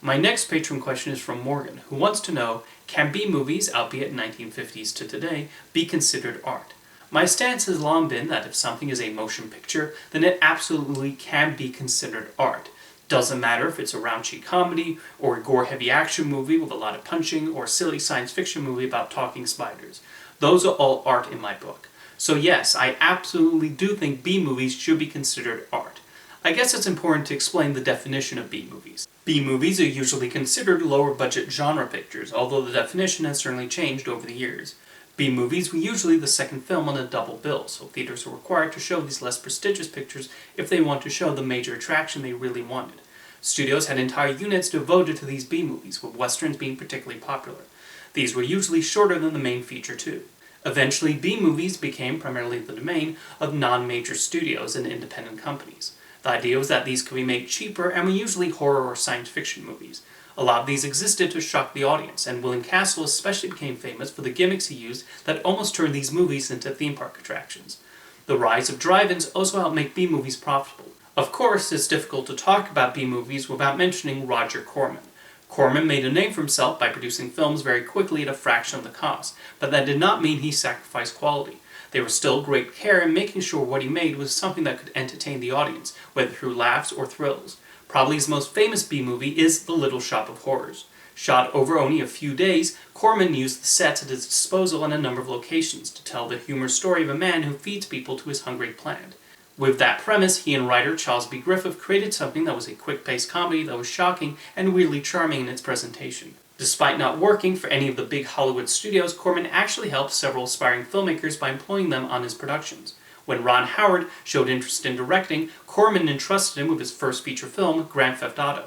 My next patron question is from Morgan, who wants to know, can B-movies, albeit 1950s to today, be considered art? My stance has long been that if something is a motion picture, then it absolutely can be considered art. Doesn't matter if it's a raunchy comedy, or a gore-heavy action movie with a lot of punching, or a silly science fiction movie about talking spiders. Those are all art in my book. So yes, I absolutely do think B-movies should be considered art. I guess it's important to explain the definition of B-movies. B-movies are usually considered lower-budget genre pictures, although the definition has certainly changed over the years. B-movies were usually the second film on a double bill, so theaters were required to show these less prestigious pictures if they wanted to show the major attraction they really wanted. Studios had entire units devoted to these B-movies, with westerns being particularly popular. These were usually shorter than the main feature too. Eventually, B-movies became primarily the domain of non-major studios and independent companies. The idea was that these could be made cheaper and were usually horror or science fiction movies. A lot of these existed to shock the audience, and William Castle especially became famous for the gimmicks he used that almost turned these movies into theme park attractions. The rise of drive-ins also helped make B-movies profitable. Of course, it's difficult to talk about B-movies without mentioning Roger Corman. Corman made a name for himself by producing films very quickly at a fraction of the cost, but that did not mean he sacrificed quality. There was still great care in making sure what he made was something that could entertain the audience, whether through laughs or thrills. Probably his most famous B-movie is The Little Shop of Horrors. Shot over only a few days, Corman used the sets at his disposal in a number of locations to tell the humorous story of a man who feeds people to his hungry plant. With that premise, he and writer Charles B. Griffith created something that was a quick-paced comedy that was shocking and weirdly charming in its presentation. Despite not working for any of the big Hollywood studios, Corman actually helped several aspiring filmmakers by employing them on his productions. When Ron Howard showed interest in directing, Corman entrusted him with his first feature film, Grand Theft Auto.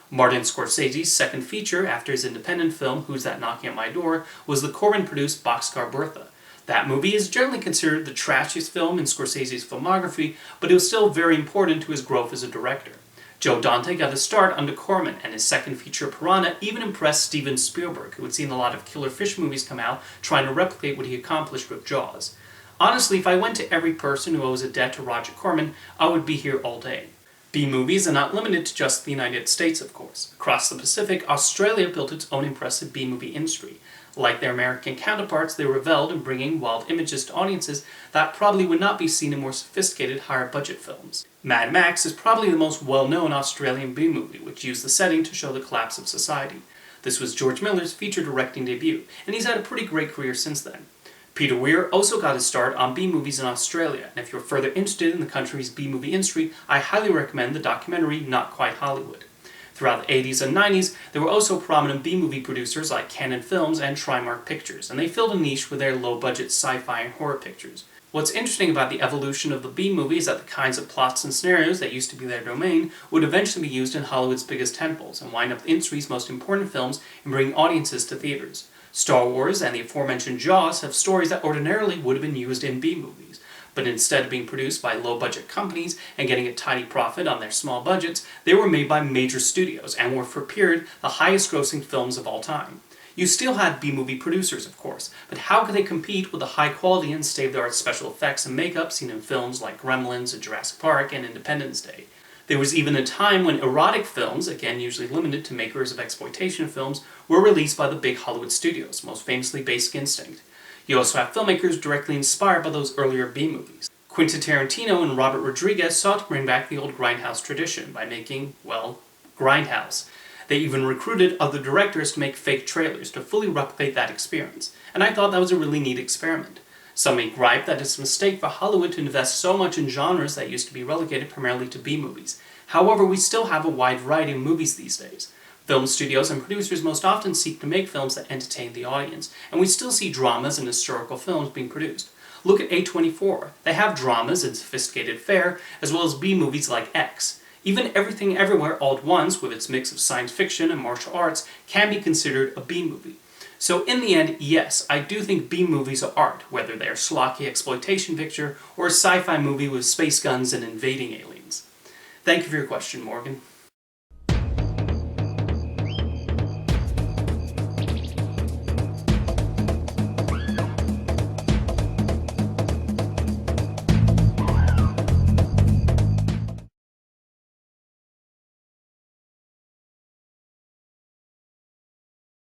Martin Scorsese's second feature after his independent film, Who's That Knocking at My Door, was the Corman-produced Boxcar Bertha. That movie is generally considered the trashiest film in Scorsese's filmography, but it was still very important to his growth as a director. Joe Dante got his start under Corman, and his second feature, Piranha, even impressed Steven Spielberg, who had seen a lot of killer fish movies come out trying to replicate what he accomplished with Jaws. Honestly, if I went to every person who owes a debt to Roger Corman, I would be here all day. B-movies are not limited to just the United States, of course. Across the Pacific, Australia built its own impressive B-movie industry. Like their American counterparts, they reveled in bringing wild images to audiences that probably would not be seen in more sophisticated, higher-budget films. Mad Max is probably the most well-known Australian B-movie, which used the setting to show the collapse of society. This was George Miller's feature directing debut, and he's had a pretty great career since then. Peter Weir also got his start on B-movies in Australia, and if you're further interested in the country's B-movie industry, I highly recommend the documentary Not Quite Hollywood. Throughout the 80s and 90s, there were also prominent B-movie producers like Cannon Films and Trimark Pictures, and they filled a niche with their low-budget sci-fi and horror pictures. What's interesting about the evolution of the B-movie is that the kinds of plots and scenarios that used to be their domain would eventually be used in Hollywood's biggest tentpoles and wind up the industry's most important films and bring audiences to theaters. Star Wars and the aforementioned Jaws have stories that ordinarily would have been used in B-movies, but instead of being produced by low-budget companies and getting a tidy profit on their small budgets, they were made by major studios and were, for a period, the highest-grossing films of all time. You still had B-movie producers, of course, but how could they compete with the high-quality and state-of-the-art special effects and makeup seen in films like Gremlins and Jurassic Park and Independence Day? There was even a time when erotic films, again usually limited to makers of exploitation films, were released by the big Hollywood studios, most famously Basic Instinct. You also have filmmakers directly inspired by those earlier B-movies. Quentin Tarantino and Robert Rodriguez sought to bring back the old grindhouse tradition by making, well, Grindhouse. They even recruited other directors to make fake trailers to fully replicate that experience, and I thought that was a really neat experiment. Some may gripe that it's a mistake for Hollywood to invest so much in genres that used to be relegated primarily to B-movies. However, we still have a wide variety of movies these days. Film studios and producers most often seek to make films that entertain the audience, and we still see dramas and historical films being produced. Look at A24. They have dramas and sophisticated fare, as well as B-movies like X. Even Everything Everywhere All at Once, with its mix of science fiction and martial arts, can be considered a B-movie. So in the end, yes, I do think B-movies are art, whether they're a schlocky exploitation picture or a sci-fi movie with space guns and invading aliens. Thank you for your question, Morgan.